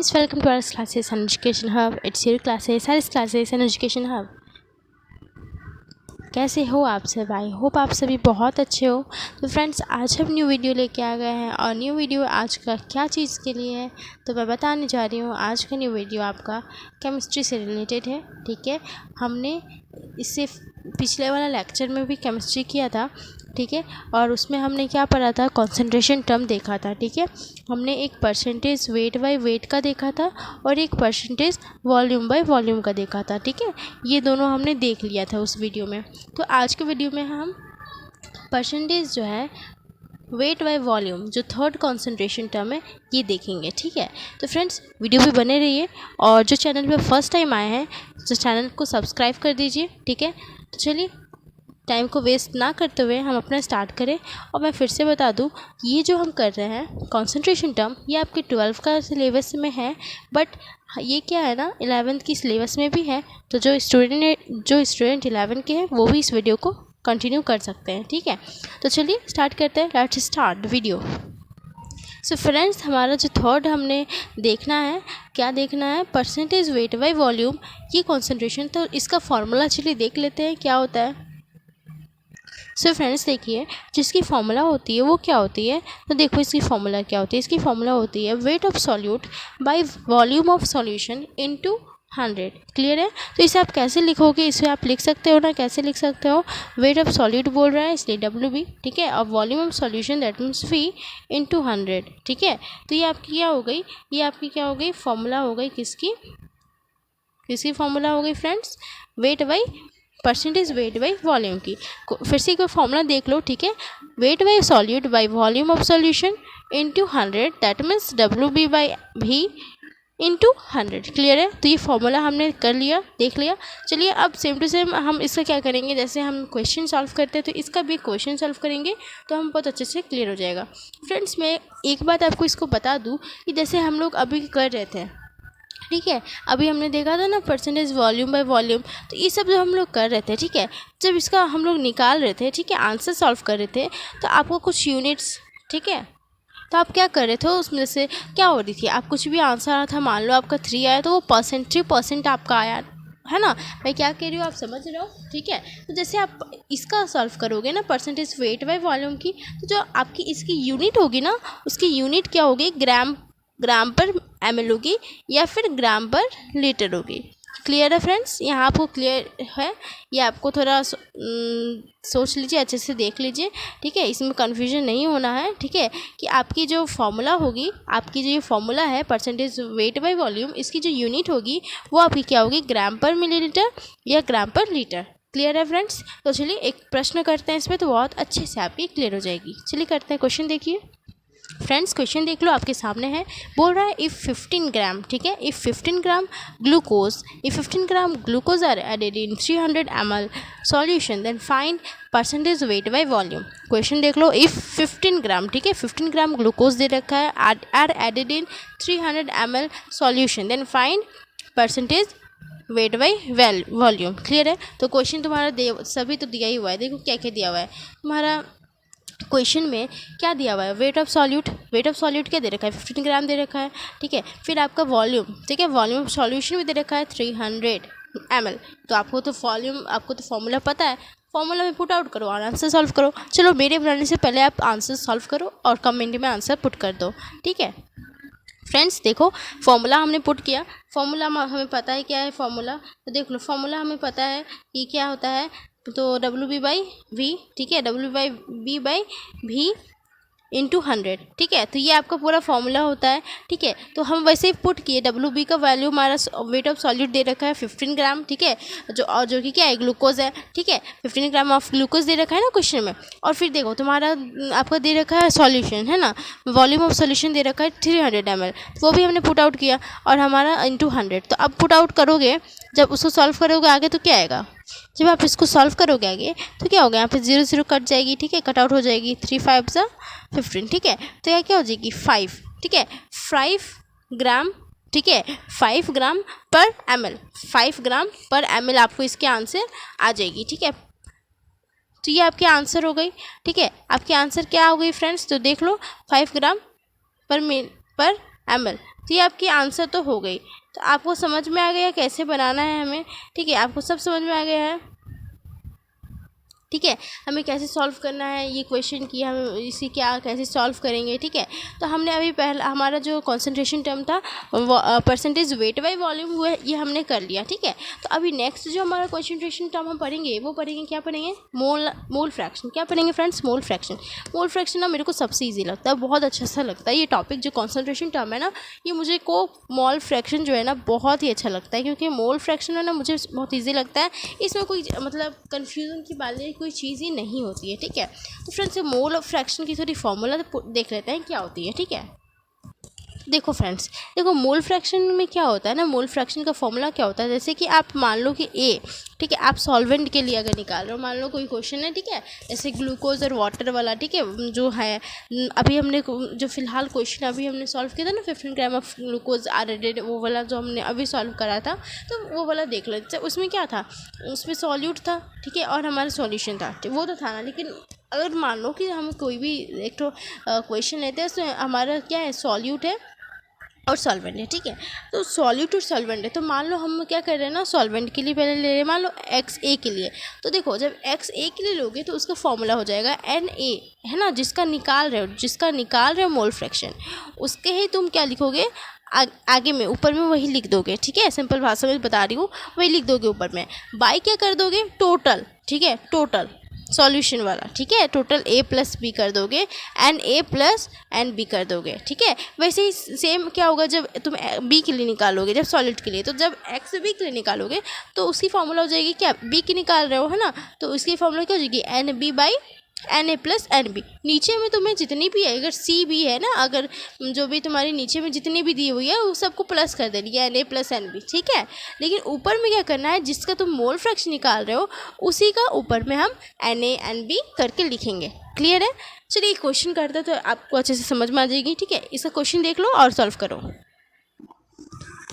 friends, welcome to our classes and education hub. It's your classes, Harris classes and education hub. कैसे हो आप सब? I hope आप सभी बहुत अच्छे हो। तो फ्रेंड्स, आज हम न्यू वीडियो लेके आ गए हैं और न्यू वीडियो आज का क्या चीज़ के लिए है तो मैं बताने जा रही हूँ। आज का न्यू वीडियो आपका केमिस्ट्री से रिलेटेड है। ठीक है, हमने इससे पिछले वाला लेक्चर में भी केमिस्ट्री किया था। ठीक है, और उसमें हमने क्या पढ़ा था, कॉन्सेंट्रेशन टर्म देखा था। ठीक है, हमने एक परसेंटेज वेट बाय वेट का देखा था और एक परसेंटेज वॉल्यूम बाय वॉल्यूम का देखा था। ठीक है, ये दोनों हमने देख लिया था उस वीडियो में। तो आज के वीडियो में हम परसेंटेज जो है वेट बाय वॉल्यूम, जो थर्ड कॉन्सेंट्रेशन टर्म है, ये देखेंगे। ठीक है, तो फ्रेंड्स वीडियो भी बने रहिए और जो चैनल पे फर्स्ट टाइम आए हैं तो चैनल को सब्सक्राइब कर दीजिए। ठीक है, तो चलिए टाइम को वेस्ट ना करते हुए हम अपना स्टार्ट करें। और मैं फिर से बता दूं, ये जो हम कर रहे हैं कॉन्सेंट्रेशन टर्म, ये आपके 12th का सिलेबस में है, बट ये क्या है ना, 11th की सिलेबस में भी है। तो जो स्टूडेंट 11 के हैं वो भी इस वीडियो को कंटिन्यू कर सकते हैं। ठीक है, तो चलिए स्टार्ट करते हैं। Let's start video. So friends, हमारा जो थर्ड हमने देखना है, क्या देखना है, परसेंटेज वेट बाय वॉल्यूम, ये कॉन्सेंट्रेशन। तो इसका फॉर्मूला चलिए देख लेते हैं क्या होता है। सो फ्रेंड्स देखिए, जिसकी फॉर्मूला होती है वो क्या होती है, तो देखो इसकी फॉर्मूला क्या होती है। इसकी फॉर्मूला होती है weight of solute by volume of solution into 100। Clear है? तो इसे आप कैसे लिखोगे, इसे आप लिख सकते हो ना, कैसे लिख सकते हो, वेट ऑफ सॉल्यूट बोल रहा है इसलिए WB। ठीक है, और volume of solution that means V into 100। ठीक है, तो ये आपकी क्या हो गई, ये आपकी क्या हो गई, फॉर्मूला हो गई किसकी फॉर्मूला हो गई friends, weight by percentage weight by volume की। फिर से एक बार फॉर्मूला देख लो। ठीक है, weight by solute by volume of solution into 100, that means WB by V into 100। Clear है? तो ये फॉर्मूला हमने कर लिया, देख लिया। चलिए अब सेम टू सेम हम इसका क्या करेंगे, जैसे हम क्वेश्चन सॉल्व करते हैं तो इसका भी क्वेश्चन सॉल्व करेंगे तो हम बहुत अच्छे से क्लियर हो जाएगा। फ्रेंड्स, मैं एक बात आपको इसको बता दूँ कि जैसे हम लोग अभी कर रहे थे, ठीक है, अभी हमने देखा था ना परसेंटेज वॉल्यूम बाय वॉल्यूम, तो ये सब जो हम लोग कर रहे थे, ठीक है, जब इसका हम लोग निकाल रहे थे, ठीक है, आंसर सॉल्व कर रहे थे, तो आपको कुछ यूनिट्स, ठीक है, तो आप क्या कर रहे थे, उसमें से क्या हो रही थी, आप कुछ भी आंसर आया था, मान लो आपका 3 आया तो वो 3% आपका आया है ना। मैं क्या कह रही हूँ आप समझ रहे हो? ठीक है, तो जैसे आप इसका सॉल्व करोगे ना परसेंटेज वेट बाय वॉल्यूम की, तो जो आपकी इसकी यूनिट होगी ना, उसकी यूनिट क्या होगी, ग्राम पर ml होगी या फिर ग्राम पर लीटर होगी। क्लियर है फ्रेंड्स? यहाँ आपको क्लियर है, ये आपको थोड़ा सोच लीजिए, अच्छे से देख लीजिए। ठीक है, इसमें कन्फ्यूजन नहीं होना है। ठीक है, कि आपकी जो फॉर्मूला होगी, आपकी जो ये फॉर्मूला है परसेंटेज वेट बाय वॉल्यूम, इसकी जो यूनिट होगी वो आपकी क्या होगी, ग्राम पर मिलीलीटर या ग्राम पर लीटर। क्लियर है फ्रेंड्स? तो चलिए एक प्रश्न करते हैं इसमें, तो बहुत अच्छे से आपकी क्लियर हो जाएगी। चलिए करते हैं क्वेश्चन। देखिए फ्रेंड्स, क्वेश्चन देख लो, आपके सामने है, बोल रहा है इफ़ 15 ग्राम, ठीक है, if 15 gram glucose are added in 300 ml solution then find percentage weight by volume. Question देख लो, इफ़ 15 ग्राम, ठीक है, 15 ग्राम ग्लूकोज दे रखा है, are added in 300 ml solution then find percentage weight by volume. Clear है? तो question तुम्हारा सभी तो दिया ही हुआ है, देखो क्या क्या दिया हुआ है तुम्हारा क्वेश्चन में, क्या दिया हुआ है, वेट ऑफ सॉल्यूट क्या दे रखा है, 15 ग्राम दे रखा है। ठीक है, फिर आपका वॉल्यूम, ठीक है, वॉल्यूम ऑफ सॉल्यूशन भी दे रखा है 300 ml। तो आपको तो फॉर्मूला पता है, फॉर्मूला में पुट आउट करो और आंसर सॉल्व करो। चलो मेरे बनाने से पहले आप आंसर सॉल्व करो और कमेंट में आंसर पुट कर दो। ठीक है फ्रेंड्स, देखो फॉर्मूला हमने पुट किया, फॉर्मूला हमें पता है क्या है फॉर्मूला, तो देख लो फॉर्मूला हमें पता है कि क्या होता है, तो WB बाई V, ठीक है, WB बाई V इंटू 100। ठीक है, तो ये आपका पूरा फॉर्मूला होता है। ठीक है, तो हम वैसे ही पुट किए, WB का वैल्यू हमारा वेट ऑफ सॉल्यूट दे रखा है 15 ग्राम, ठीक है, जो कि क्या है, ग्लूकोज है। ठीक है, 15 ग्राम ऑफ ग्लूकोज दे रखा है ना क्वेश्चन में। और फिर देखो तुम्हारा आपका दे रखा है सॉल्यूशन, है ना, वॉल्यूम ऑफ सॉल्यूशन दे रखा है 300 ml, तो वो भी हमने पुट आउट किया और हमारा इंटू 100। तो अब पुट आउट करोगे, जब उसको सॉल्व करोगे आगे तो क्या आएगा, जब आप इसको सॉल्व करोगे आगे तो क्या होगा, यहाँ पे 0 0 कट जाएगी। ठीक है, कट आउट हो जाएगी, 3 5 सा 15। ठीक है, तो यह क्या हो जाएगी 5। ठीक है, 5 ग्राम, ठीक है, 5 ग्राम पर ml, 5 ग्राम पर ml आपको इसके आंसर आ जाएगी। ठीक है, तो ये आपके आंसर हो गई। ठीक है, आपके आंसर क्या हो गई फ्रेंड्स, तो देख लो 5 ग्राम पर ml तो ये आपकी आंसर तो हो गई। तो आपको समझ में आ गया कैसे बनाना है हमें, ठीक है, आपको सब समझ में आ गया है, ठीक है, हमें कैसे सॉल्व करना है ये क्वेश्चन की, हम इसी क्या कैसे सॉल्व करेंगे, ठीक है। तो हमने अभी पहला हमारा जो कंसंट्रेशन टर्म था परसेंटेज वेट बाय वॉल्यूम हुआ ये हमने कर लिया, ठीक है। तो अभी नेक्स्ट जो हमारा कंसंट्रेशन टर्म हम पढ़ेंगे वो पढ़ेंगे, क्या पढ़ेंगे, मोल फ्रैक्शन। क्या पढ़ेंगे friends, mole fraction. Mole fraction ना मेरे को सबसे ईजी लगता है, बहुत अच्छा सा लगता है ये टॉपिक, जो कॉन्सेंट्रेशन टर्म है ना, ये मुझे को मोल फ्रैक्शन जो है ना बहुत ही अच्छा लगता है, क्योंकि मोल फ्रैक्शन है ना मुझे बहुत ईजी लगता है। इसमें कोई मतलब कन्फ्यूज़न की बात कोई चीज़ ही नहीं होती है, ठीक है। तो फ्रेंड्स मोल ऑफ फ्रैक्शन की थोड़ी फॉर्मूला देख लेते हैं क्या होती है, ठीक है। देखो फ्रेंड्स, देखो मोल फ्रैक्शन में क्या होता है ना, मोल फ्रैक्शन का फॉर्मूला क्या होता है, जैसे कि आप मान लो कि ए, ठीक है, आप सॉल्वेंट के लिए अगर निकाल रहे हो, मान लो कोई क्वेश्चन है, ठीक है, जैसे ग्लूकोज और वाटर वाला, ठीक है, जो है अभी हमने जो फिलहाल क्वेश्चन अभी हमने सॉल्व किया था ना, 15 gram of glucose are added, वो वाला जो हमने अभी सॉल्व करा था, तो वो वाला देख लेते हैं। उसमें क्या था, उसमें सॉल्यूट था, ठीक है, और हमारा सॉल्यूशन था, वो तो था ना। लेकिन अगर मान लो कि हम कोई भी एक तो क्वेश्चन लेते हैं, उसमें हमारा क्या है, सॉल्यूट है और सॉल्वेंट है, ठीक है। तो सॉल्यूट और सॉल्वेंट है, तो मान लो हम क्या कर रहे हैं ना, सॉल्वेंट के लिए पहले ले रहे हैं, मान लो एक्स ए के लिए। तो देखो जब एक्स ए के लिए लोगे तो उसका फॉर्मूला हो जाएगा एन ए, है ना, जिसका निकाल रहे हो मोल फ्रैक्शन, उसके ही तुम क्या लिखोगे आगे में, ऊपर में वही लिख दोगे, ठीक है, सिंपल भाषा में बता रही हूँ, वही लिख दोगे ऊपर में। बाई क्या कर दोगे, टोटल, ठीक है, टोटल सॉल्यूशन वाला, ठीक है, टोटल ए प्लस बी कर दोगे, N A plus N B कर दोगे, ठीक है। वैसे ही सेम क्या होगा जब तुम बी के लिए निकालोगे, जब सॉलिड के लिए, तो जब एक्स बी के लिए निकालोगे तो उसकी फॉर्मूला हो जाएगी क्या, बी की निकाल रहे हो, है ना, तो उसकी फॉर्मूला क्या हो जाएगी, N B by N A plus N B. नीचे में तुम्हें जितनी भी है, अगर सी बी है ना, अगर जो भी तुम्हारी नीचे में जितनी भी दी हुई है वो सबको प्लस कर देनी है, N A plus N B, ठीक है। लेकिन ऊपर में क्या करना है, जिसका तुम मोल फ्रैक्शन निकाल रहे हो उसी का ऊपर में हम एन ए एन बी करके लिखेंगे। क्लियर है। चलिए क्वेश्चन करते हैं तो आपको अच्छे से समझ में आ जाएगी, ठीक है। इसका क्वेश्चन देख लो और सॉल्व करो।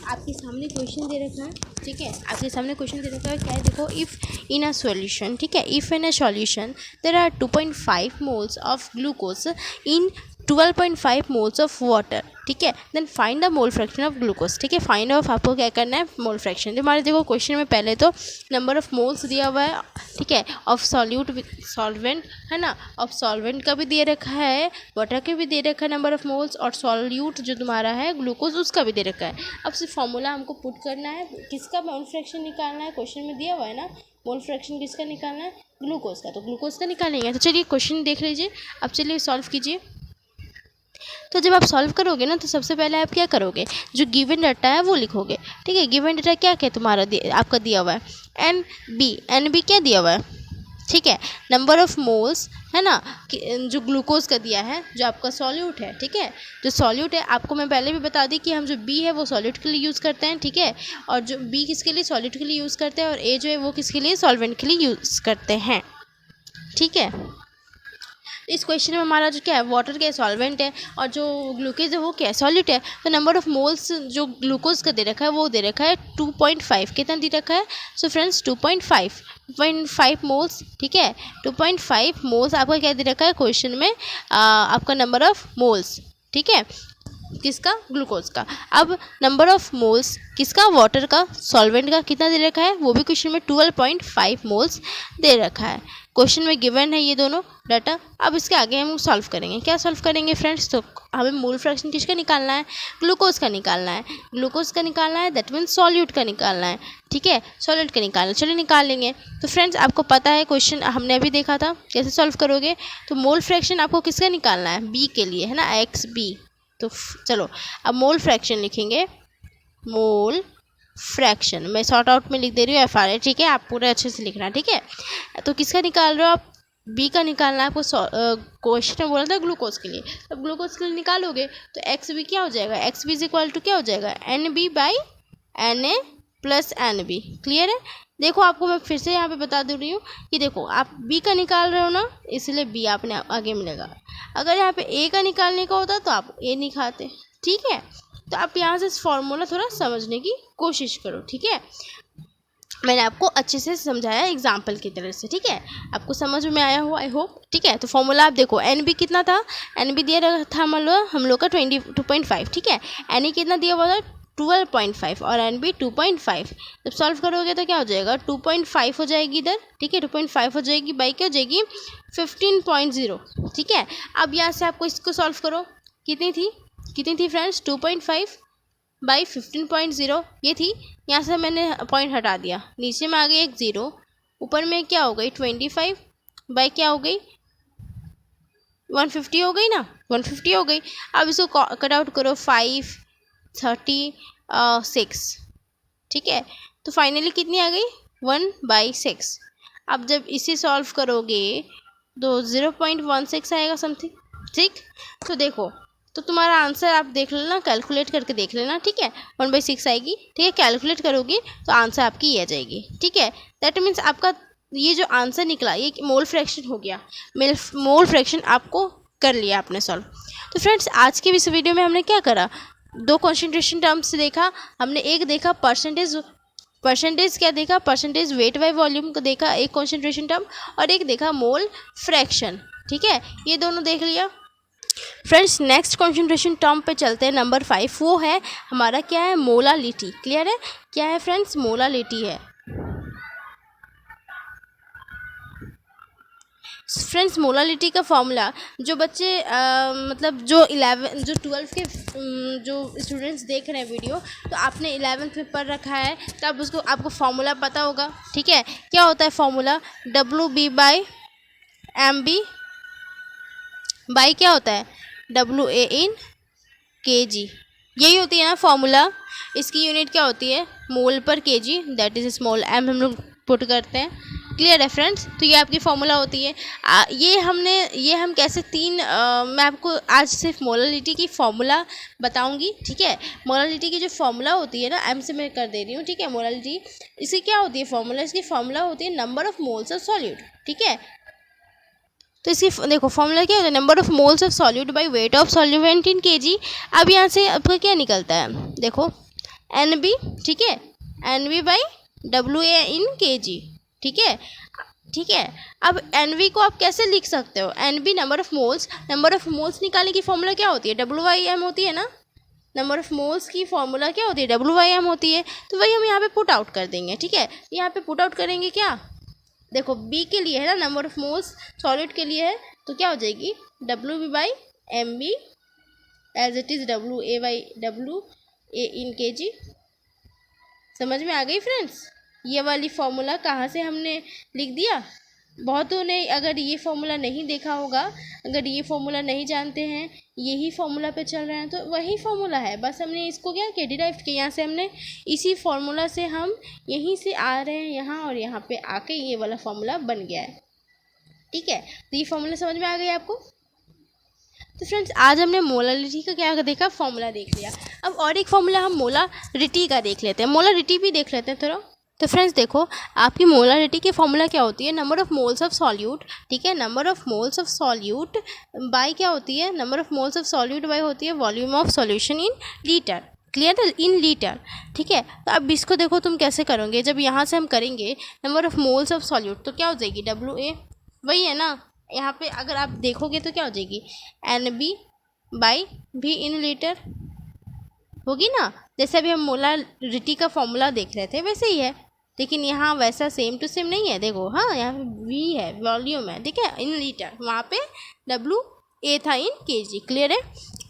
आपके सामने क्वेश्चन दे रखा है, ठीक है, आपके सामने क्वेश्चन दे रखा है, क्या है देखो, इफ़ इन अ सॉल्यूशन, ठीक है, if in a solution there are 2.5 moles of glucose in 12.5 moles of water, ठीक है, then find the mole fraction of glucose, ठीक है। फाइंड ऑफ आपको क्या करना है, मोल फ्रैक्शन। जो हमारे देखो क्वेश्चन में पहले तो नंबर ऑफ मोल्स दिया हुआ है, ठीक है, ऑफ सॉल्यूट सॉल्वेंट, है ना, ऑफ सॉल्वेंट का भी दे रखा है, वाटर का भी दे रखा है नंबर ऑफ मोल्स, और सॉल्यूट जो तुम्हारा है ग्लूकोज उसका भी दे रखा है। अब सिर्फ फॉर्मूला हमको पुट करना है, किसका मोल फ्रैक्शन निकालना है, क्वेश्चन में दिया हुआ है ना, मोल फ्रैक्शन किसका निकालना है, ग्लूकोज का, तो ग्लूकोज का निकालेंगे। तो चलिए क्वेश्चन देख लीजिए, अब चलिए सॉल्व कीजिए। तो जब आप सॉल्व करोगे ना, तो सबसे पहले आप क्या करोगे, जो गिवन डाटा है वो लिखोगे, ठीक है। गिवन डाटा क्या क्या तुम्हारा आपका दिया हुआ है, एन बी क्या दिया हुआ है, ठीक है, नंबर ऑफ मोल्स, है ना, जो ग्लूकोज का दिया है, जो आपका सॉल्यूट है, ठीक है, जो सॉल्यूट है आपको मैं पहले भी बता दी कि हम जो बी है वो सॉल्यूट के लिए यूज़ करते हैं, ठीक है, और जो बी किसके लिए, सॉल्यूट के लिए यूज़ करते हैं, और ए जो है वो किसके लिए, सॉल्वेंट के लिए यूज़ करते हैं, ठीक है। इस क्वेश्चन में हमारा जो क्या है, वाटर क्या है, सॉल्वेंट है, और जो ग्लूकोज है वो क्या है, सॉल्यूट है। तो नंबर ऑफ मोल्स जो ग्लूकोज का दे रखा है वो दे रखा है 2.5, कितना दे रखा है, सो फ्रेंड्स 2.5 मोल्स, ठीक है, 2.5 मोल्स आपका क्या दे रखा है क्वेश्चन में, आपका नंबर ऑफ मोल्स, ठीक है, किसका, ग्लूकोज का। अब नंबर ऑफ मोल्स किसका, वाटर का, सॉल्वेंट का कितना दे रखा है, वो भी क्वेश्चन में 12.5 मोल्स दे रखा है। क्वेश्चन में गिवन है ये दोनों डाटा। अब इसके आगे हम सॉल्व करेंगे, क्या सॉल्व करेंगे फ्रेंड्स, तो हमें मोल फ्रैक्शन किसका निकालना है, ग्लूकोज का निकालना है, ग्लूकोज का निकालना है, दैट मीन्स सॉल्यूट का निकालना है, ठीक है, सॉल्यूट का निकालना, चलिए निकाल लेंगे। तो फ्रेंड्स आपको पता है क्वेश्चन हमने अभी देखा था, कैसे सॉल्व करोगे, तो मोल फ्रैक्शन आपको किसका निकालना है, बी के लिए, है ना, एक्स बी। तो चलो अब मोल फ्रैक्शन लिखेंगे, मोल फ्रैक्शन मैं शॉर्ट आउट में लिख दे रही हूँ FRA, ठीक है, आप पूरे अच्छे से लिखना, ठीक है। तो किसका निकाल रहे हो आप, बी का निकालना है आपको, क्वेश्चन में बोला था ग्लूकोज के लिए, अब ग्लूकोज के लिए निकालोगे तो एक्स बी क्या हो जाएगा, X B is equal to क्या हो जाएगा, N B by N A plus N B. Clear है। देखो आपको मैं फिर से यहाँ पे बता दे रही हूँ कि देखो आप बी का निकाल रहे हो ना, इसलिए बी आपने आगे मिलेगा, अगर यहाँ पे ए का निकालने का होता तो आप ए निकालते, ठीक है। तो आप यहाँ से इस फॉर्मूला थोड़ा समझने की कोशिश करो, ठीक है। मैंने आपको अच्छे से समझाया एग्जाम्पल की तरह से, ठीक है, आपको समझ में आया हो आई होप, ठीक है। तो फॉर्मूला आप देखो, एन बी कितना था, एन बी दिया रहा था हम लोग का 22.5, ठीक है, एन ई कितना दिया हुआ था 12.5 और एन बी 2.5। जब सॉल्व करोगे तो क्या हो जाएगा 2.5 हो जाएगी इधर, ठीक है, 2.5 हो जाएगी, बाई क्या हो जाएगी 15.0, ठीक है। अब यहाँ से आपको इसको सॉल्व करो, कितनी थी फ्रेंड्स 2.5 बाई 15.0 ये थी। यहाँ से मैंने पॉइंट हटा दिया, नीचे में आ गई एक ज़ीरो, ऊपर में क्या हो गई 25 बाई क्या हो गई 150 हो गई ना, 150 हो गई। अब इसको कट आउट करो 5 36, ठीक है, तो फाइनली कितनी आ गई 1/6। अब जब इसे सॉल्व करोगे तो 0.16 आएगा समथिंग, ठीक। तो देखो, तो तुम्हारा आंसर आप देख लेना, कैलकुलेट करके देख लेना, ठीक है, 1/6 आएगी, ठीक है, कैलकुलेट करोगी तो आंसर आपकी ये आ जाएगी, ठीक है। दैट मीन्स आपका ये जो आंसर निकला ये मोल फ्रैक्शन हो गया, मोल फ्रैक्शन आपको कर लिया आपने सॉल्व। तो फ्रेंड्स आज के इस वीडियो में हमने क्या करा, दो कॉन्सेंट्रेशन टर्म्स देखा हमने, एक देखा परसेंटेज क्या देखा, परसेंटेज वेट बाय वॉल्यूम को देखा एक कॉन्सेंट्रेशन टर्म, और एक देखा मोल फ्रैक्शन, ठीक है, ये दोनों देख लिया। फ्रेंड्स नेक्स्ट कॉन्सेंट्रेशन टर्म पे चलते हैं, नंबर 5, वो है हमारा क्या है मोलालिटी। क्लियर है, क्या है फ्रेंड्स मोलालिटी है। फ्रेंड्स मोलालिटी का फॉर्मूला जो बच्चे मतलब जो 12 के जो स्टूडेंट्स देख रहे हैं वीडियो, तो आपने 11th में पढ़ रखा है तो अब उसको आपको फॉर्मूला पता होगा, ठीक है। क्या होता है फॉर्मूला, WB/MB बाई क्या होता है WA इन kg, यही होती है ना फॉर्मूला। इसकी यूनिट क्या होती है मोल पर kg, that is small m हम लोग पुट करते हैं। क्लियर है फ्रेंड्स, तो ये आपकी फॉर्मूला होती है। ये हम कैसे मैं आपको आज सिर्फ मोलालिटी की फॉर्मूला बताऊंगी, ठीक है। मोलालिटी की जो फॉर्मूला होती है ना, एम से मैं कर दे रही हूँ, ठीक है। मोलालिटी इसकी क्या होती है फॉर्मूला, इसकी फॉर्मूला होती है number of moles of solute, ठीक है। तो इसकी देखो फॉर्मूला क्या होता है, number of moles of solute by weight of solvent in kg। अब यहाँ से आपका क्या निकलता है, देखो NB, ठीक है, NB by WA in kg, ठीक है। अब NB को आप कैसे लिख सकते हो, NB नंबर ऑफ मोल्स निकालने की फॉर्मूला क्या होती है WIM होती है ना, नंबर ऑफ मोल्स की फॉर्मूला क्या होती है WIM होती है। तो वही हम यहाँ पे पुट आउट कर देंगे, ठीक है। यहाँ पे पुट आउट करेंगे क्या, देखो B के लिए है ना, नंबर ऑफ मोल्स सॉलिड के लिए है, तो क्या हो जाएगी WB/MB as it is WA in kg। समझ में आ गई फ्रेंड्स, ये वाली फॉर्मूला कहाँ से हमने लिख दिया। बहुतों ने अगर ये फॉर्मूला नहीं देखा होगा, अगर ये फॉर्मूला नहीं जानते हैं, यही फॉर्मूला पे चल रहे हैं, तो वही फॉर्मूला है, बस हमने इसको क्या किया डिराइव किया, यहाँ से हमने इसी फॉर्मूला से हम यहीं से आ रहे हैं यहाँ, और यहाँ पे आके ये वाला फॉर्मूला बन गया है, ठीक है। तो ये फॉर्मूला समझ में आ गया आपको। तो फ्रेंड्स आज हमने मोलालिटी का क्या देखा, फॉर्मूला देख लिया। अब और एक फॉर्मूला हम मोलारिटी का देख लेते हैं, मोलारिटी भी देख लेते हैं थोड़ा। तो फ्रेंड्स देखो आपकी मोलारिटी की फॉर्मूला क्या होती है, number of moles of solute, ठीक है, number of moles of solute bye क्या होती है, number of moles of solute bye होती है volume of solution in litre. Clear है, इन लीटर, ठीक है। तो अब इसको देखो तुम कैसे करोगे, जब यहाँ से हम करेंगे number of moles of solute तो क्या हो जाएगी WA, वही है ना, यहाँ पे अगर आप देखोगे तो क्या हो जाएगी NB/V इन लीटर होगी ना, जैसे अभी हम मोलारिटी का फॉर्मूला देख रहे थे वैसे ही है, लेकिन यहाँ वैसा सेम टू सेम नहीं है। देखो हाँ, यहाँ पे V है, वॉल्यूम है, ठीक है, इन लीटर, वहाँ पे WA था इन kg। क्लियर है,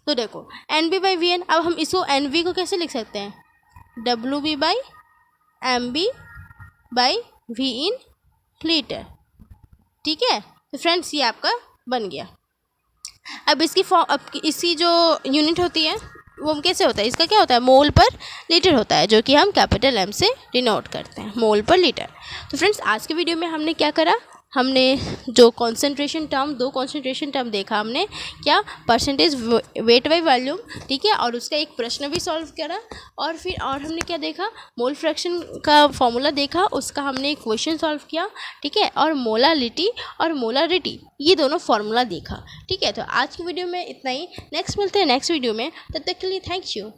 तो देखो NB/VN, अब हम इसको NB को कैसे लिख सकते हैं WB/MB/V इन लीटर, ठीक है। तो फ्रेंड्स ये आपका बन गया। अब इसकी जो यूनिट होती है वो कैसे होता है, इसका क्या होता है मोल पर लीटर होता है, जो कि हम कैपिटल M से डिनोट करते हैं, मोल पर लीटर। तो फ्रेंड्स आज के वीडियो में हमने क्या करा, हमने जो दो कॉन्सेंट्रेशन टर्म देखा हमने, क्या परसेंटेज वेट बाय वॉल्यूम, ठीक है, और उसका एक प्रश्न भी सॉल्व करा, और फिर हमने क्या देखा मोल फ्रैक्शन का फॉर्मूला देखा, उसका हमने एक क्वेश्चन सॉल्व किया, ठीक है, और मोलालिटी और मोलारिटी ये दोनों फार्मूला देखा, ठीक है। तो आज की वीडियो में इतना ही, नेक्स्ट मिलते हैं नेक्स्ट वीडियो में, तब तक के लिए थैंक यू।